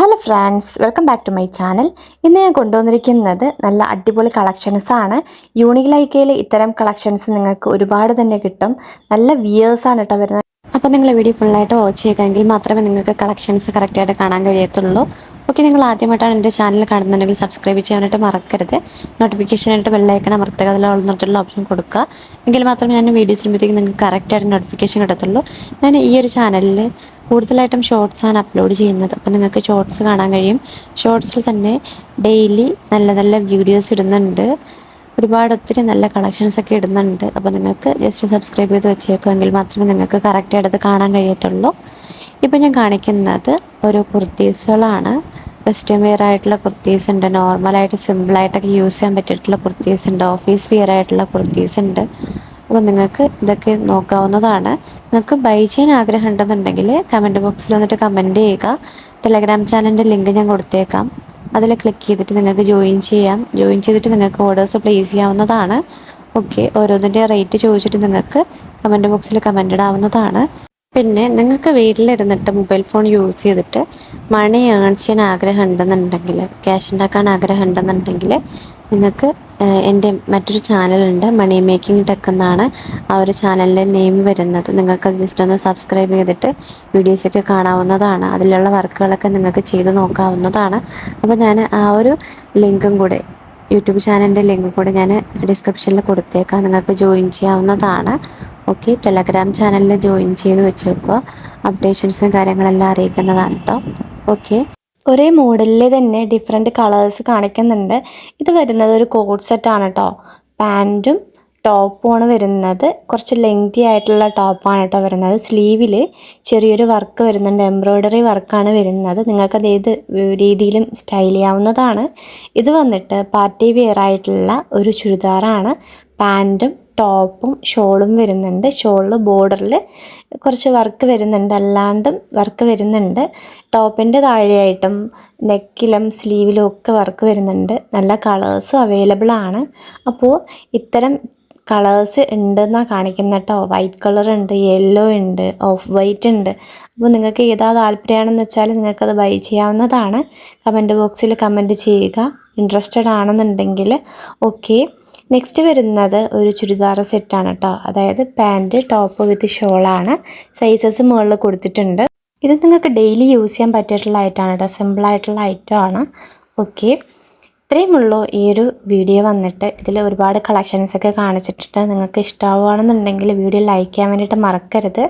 Hello friends, welcome back to my channel. ഇന്ന് ഞാൻ കൊണ്ടുവന്നിരിക്കുന്നത് നല്ല അടിപൊളി കളക്ഷൻസ് ആണ്. യൂണിക് ലൈക്കയിൽ ഇത്തരം കളക്ഷൻസ് നിങ്ങൾക്ക് ഒരുപാട് തന്നെ കിട്ടും. നല്ല വിയേഴ്സാണ് കേട്ടോ വരുന്നത്. അപ്പോൾ നിങ്ങൾ വീഡിയോ ഫുള്ളായിട്ട് വാച്ച് ചെയ്യുകയെങ്കിൽ മാത്രമേ നിങ്ങൾക്ക് കളക്ഷൻസ് കറക്റ്റായിട്ട് കാണാൻ കഴിയത്തുള്ളൂ. ഓക്കെ, നിങ്ങൾ ആദ്യമായിട്ടാണ് എൻ്റെ ചാനൽ കാണുന്നുണ്ടെങ്കിൽ സബ്സ്ക്രൈബ് ചെയ്യാനായിട്ട് മറക്കരുത്. നോട്ടിഫിക്കേഷനായിട്ട് ബെല്ലൈക്കൺ അമർത്തുക, അതിൽ ഓൾ എന്നിട്ടുള്ള ഓപ്ഷൻ കൊടുക്കുക. എങ്കിൽ മാത്രമേ ഞാൻ വീഡിയോസ് ചെയ്യുമ്പോഴത്തേക്കും നിങ്ങൾക്ക് കറക്റ്റായിട്ട് നോട്ടിഫിക്കേഷൻ കിട്ടത്തുള്ളൂ. ഞാൻ ഈ ഒരു ചാനലിൽ കൂടുതലായിട്ടും ഷോർട്സാണ് അപ്ലോഡ് ചെയ്യുന്നത്. അപ്പോൾ നിങ്ങൾക്ക് ഷോർട്സ് കാണാൻ കഴിയും. ഷോർട്സിൽ തന്നെ ഡെയിലി നല്ല നല്ല വീഡിയോസ് ഇടുന്നുണ്ട്. ഒത്തിരി നല്ല കളക്ഷൻസൊക്കെ ഇടുന്നുണ്ട്. അപ്പോൾ നിങ്ങൾക്ക് ജസ്റ്റ് സബ്സ്ക്രൈബ് ചെയ്ത് വെച്ചേക്കുമെങ്കിൽ മാത്രമേ നിങ്ങൾക്ക് കറക്റ്റായിട്ട് അത് കാണാൻ കഴിയത്തുള്ളൂ. ഇപ്പോൾ ഞാൻ കാണിക്കുന്നത് ഓരോ കുർത്തീസുകളാണ്. വെസ്റ്റേൺ വെയർ ആയിട്ടുള്ള കുർത്തീസ് ഉണ്ട്, നോർമലായിട്ട് സിമ്പിളായിട്ടൊക്കെ യൂസ് ചെയ്യാൻ പറ്റിയിട്ടുള്ള കുർത്തീസ് ഉണ്ട്, ഓഫീസ് വെയർ ആയിട്ടുള്ള കുർത്തീസ് ഉണ്ട്. അപ്പോൾ നിങ്ങൾക്ക് ഇതൊക്കെ നോക്കാവുന്നതാണ്. നിങ്ങൾക്ക് ബൈ ചെയ്യാൻ ആഗ്രഹം ഉണ്ടെന്നുണ്ടെങ്കിൽ കമൻറ്റ് ബോക്സിൽ വന്നിട്ട് കമൻറ്റ് ചെയ്യുക. ടെലഗ്രാം ചാനലിൻ്റെ ലിങ്ക് ഞാൻ കൊടുത്തേക്കാം. അതിൽ ക്ലിക്ക് ചെയ്തിട്ട് നിങ്ങൾക്ക് ജോയിൻ ചെയ്യാം. ജോയിൻ ചെയ്തിട്ട് നിങ്ങൾക്ക് ഓർഡേഴ്സ് പ്ലേസ് ചെയ്യാവുന്നതാണ്. ഓക്കെ, ഓരോന്നിൻ്റെ റേറ്റ് ചോദിച്ചിട്ട് നിങ്ങൾക്ക് കമൻറ്റ് ബോക്സിൽ കമൻ്റ് ഇടാവുന്നതാണ്. പിന്നെ നിങ്ങൾക്ക് വീട്ടിലിരുന്നിട്ട് മൊബൈൽ ഫോൺ യൂസ് ചെയ്തിട്ട് മണി ഏൺ ചെയ്യാൻ ആഗ്രഹം ഉണ്ടെന്നുണ്ടെങ്കിൽ, ക്യാഷ് ഉണ്ടാക്കാൻ ആഗ്രഹം ഉണ്ടെന്നുണ്ടെങ്കിൽ നിങ്ങൾക്ക് എൻ്റെ മറ്റൊരു ചാനലുണ്ട്, മണി മേക്കിംഗ് ടെക് എന്നാണ് ആ ഒരു ചാനലിൻ്റെ നെയിം വരുന്നത്. നിങ്ങൾക്കത് ജസ്റ്റ് ഒന്ന് സബ്സ്ക്രൈബ് ചെയ്തിട്ട് വീഡിയോസൊക്കെ കാണാവുന്നതാണ്. അതിലുള്ള വർക്കുകളൊക്കെ നിങ്ങൾക്ക് ചെയ്ത് നോക്കാവുന്നതാണ്. അപ്പോൾ ഞാൻ ആ ഒരു ലിങ്കും കൂടെ, യൂട്യൂബ് ചാനലിൻ്റെ ലിങ്ക് കൂടെ ഞാൻ ഡിസ്ക്രിപ്ഷനിൽ കൊടുത്തേക്കാം. നിങ്ങൾക്ക് ജോയിൻ ചെയ്യാവുന്നതാണ്. ഓക്കെ, ടെലഗ്രാം ചാനലിൽ ജോയിൻ ചെയ്ത് വെച്ചേക്കുക. അപ്ഡേഷൻസും കാര്യങ്ങളെല്ലാം അറിയിക്കുന്നതാണ് കേട്ടോ. ഓക്കെ, ഒരേ മോഡലിൽ തന്നെ ഡിഫറെൻറ്റ് കളേഴ്സ് കാണിക്കുന്നുണ്ട്. ഇത് വരുന്നത് ഒരു കോഡ് സെറ്റാണ് കേട്ടോ. പാൻറ്റും ടോപ്പുമാണ് വരുന്നത്. കുറച്ച് ലെങ്തി ആയിട്ടുള്ള ടോപ്പാണ് കേട്ടോ വരുന്നത്. സ്ലീവിൽ ചെറിയൊരു വർക്ക് വരുന്നുണ്ട്, എംബ്രോയ്ഡറി വർക്കാണ് വരുന്നത്. നിങ്ങൾക്കത് ഏത് രീതിയിലും സ്റ്റൈൽ ചെയ്യാവുന്നതാണ്. ഇത് വന്നിട്ട് പാർട്ടി വെയർ ആയിട്ടുള്ള ഒരു ചുരിദാറാണ്. പാൻറ്റും ടോപ്പും ഷോളും വരുന്നുണ്ട്. ഷോളിൽ ബോർഡറിൽ കുറച്ച് വർക്ക് വരുന്നുണ്ട്, അല്ലാണ്ടും വർക്ക് വരുന്നുണ്ട്. ടോപ്പിൻ്റെ താഴെയായിട്ടും നെക്കിലും സ്ലീവിലും ഒക്കെ വർക്ക് വരുന്നുണ്ട്. നല്ല കളേഴ്സും അവൈലബിൾ ആണ്. അപ്പോൾ ഇത്തരം കളേഴ്സ് ഉണ്ടെന്നാണ് കാണിക്കുന്നത് കേട്ടോ. വൈറ്റ് കളർ ഉണ്ട്, യെല്ലോ ഉണ്ട്, ഓഫ് വൈറ്റ് ഉണ്ട്. അപ്പോൾ നിങ്ങൾക്ക് ഏതാ താല്പര്യമാണെന്ന് വെച്ചാൽ നിങ്ങൾക്കത് ബൈ ചെയ്യാവുന്നതാണ്. കമൻറ്റ് ബോക്സിൽ കമൻറ്റ് ചെയ്യുക ഇൻട്രസ്റ്റഡ് ആണെന്നുണ്ടെങ്കിൽ. ഓക്കെ, നെക്സ്റ്റ് വരുന്നത് ഒരു ചുരിദാർ സെറ്റാണ് കേട്ടോ. അതായത് പാൻറ്റ് ടോപ്പ് വിത്ത് ഷോളാണ്. സൈസസ് മുകളിൽ കൊടുത്തിട്ടുണ്ട്. ഇത് നിങ്ങൾക്ക് ഡെയിലി യൂസ് ചെയ്യാൻ പറ്റിയിട്ടുള്ള ഐറ്റമാണ് കേട്ടോ. സിമ്പിളായിട്ടുള്ള ഐറ്റമാണ്. ഓക്കെ, ഇത്രയും ഉള്ളൂ ഈ ഒരു വീഡിയോ വന്നിട്ട്. ഇതിൽ ഒരുപാട് കളക്ഷൻസൊക്കെ കാണിച്ചിട്ടുണ്ട്. നിങ്ങൾക്ക് ഇഷ്ടമാവുകയാണെന്നുണ്ടെങ്കിൽ വീഡിയോ ലൈക്ക് ചെയ്യാൻ വേണ്ടിയിട്ട് മറക്കരുത്.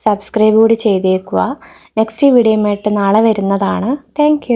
സബ്സ്ക്രൈബ് കൂടി ചെയ്തേക്കുക. നെക്സ്റ്റ് വീഡിയോയുമായിട്ട് നാളെ വരുന്നതാണ്. താങ്ക്